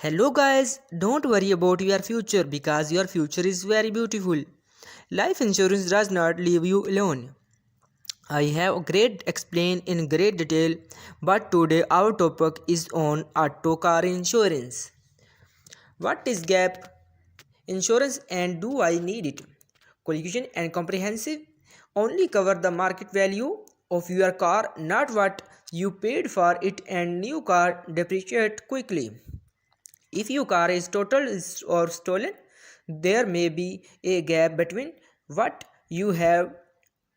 Hello guys, don't worry about your future because your future is very beautiful. Life insurance does not leave you alone. I have great explain in great detail, but today our topic is on auto car insurance. What is gap insurance and do I need it? Collision and comprehensive only cover the market value of your car, not what you paid for it, and new car depreciate quickly. If your car is totaled or stolen, there may be a gap between what you have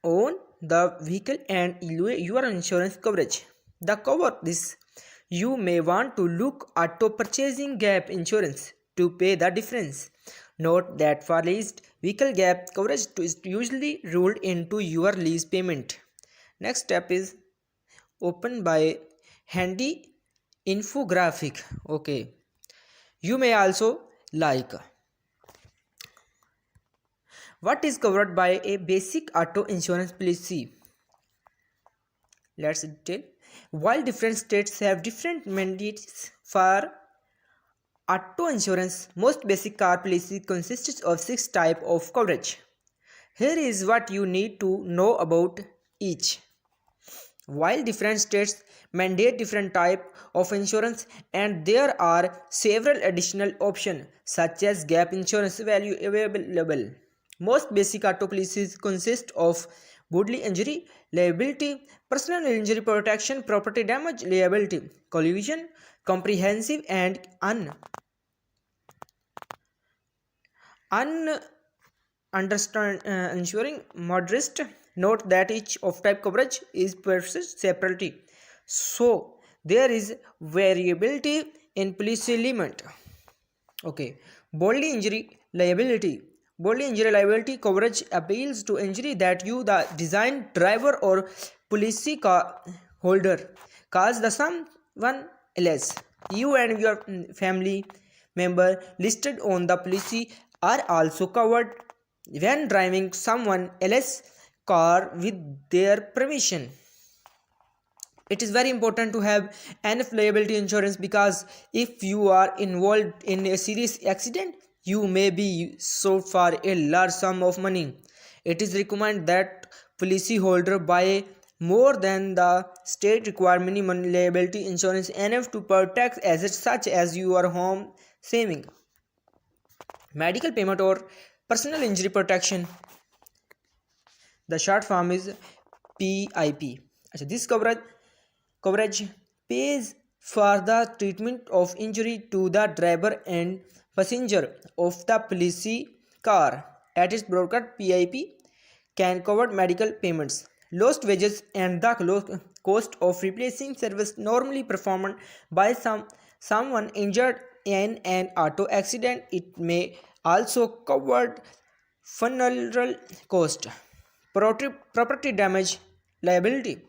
on the vehicle and your insurance coverage. The cover this you may want to look at purchasing gap insurance to pay the difference. Note that for leased vehicle gap coverage is usually ruled into your lease payment. Next step is open by handy infographic. Okay, you may also like what is covered by a basic auto insurance policy. Let's detail. While different states have different mandates for auto insurance, most basic car policy consists of 6 types of coverage. Here is what you need to know about each. While different states mandate different type of insurance and there are several additional options such as gap insurance value available. Most basic auto policies consist of bodily injury liability, personal injury protection, property damage liability, collision, comprehensive and un understand ensuring modest. Note that each of type coverage is purchased separately, so there is variability in policy limit. Okay, bodily injury liability. Bodily injury liability coverage appeals to injury that you, the design driver or policy car holder, cause the someone else. You and your family member listed on the policy are also covered when driving someone else's car with their permission. It is very important to have enough liability insurance because if you are involved in a serious accident, you may be sued for a large sum of money. It is recommended that policyholder buy more than the state required minimum liability insurance enough to protect assets such as your home saving, medical payment or personal injury protection. The short form is PIP. This coverage pays for the treatment of injury to the driver and passenger of the policy car. At its broadcast, PIP can cover medical payments, lost wages, and the cost of replacing service normally performed by someone injured in an auto accident. It may also cover funeral cost, property damage liability.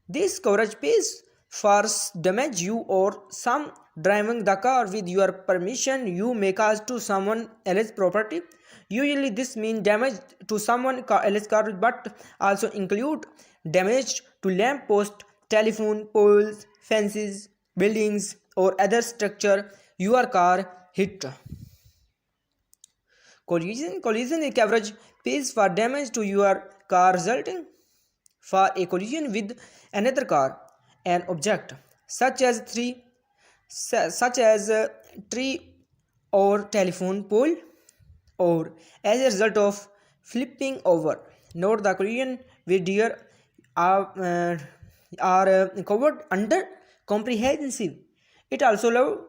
This coverage pays for damage you or some driving the car with your permission you may cause to someone else's property. Usually this means damage to someone else's car but also include damage to lamp post, telephone poles, fences, buildings or other structure your car hit. Collision coverage pays for damage to your car resulting for a collision with another car, an object such as a tree or telephone pole, or as a result of flipping over. Note the collision with deer are, uh, are covered under comprehensive. It also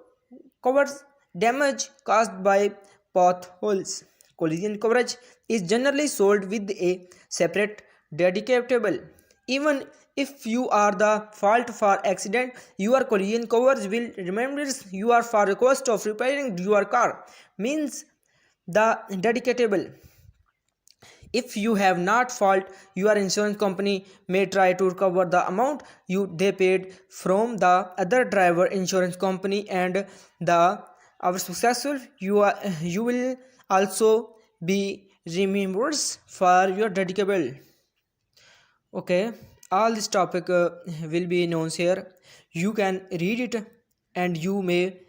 covers damage caused by potholes. Collision coverage is generally sold with a separate deductible. Even if you are the fault for accident, your collision coverage will reimburse you are for the cost of repairing your car. Means the deductible. If you have not fault, your insurance company may try to recover the amount they paid from the other driver insurance company, and the our successful you will also be reimbursed for your deductible. Okay, all this topic will be announced here. You can read it and you may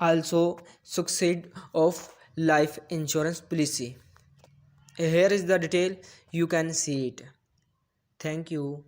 also succeed of life insurance policy. Here is the detail, you can see it. Thank you.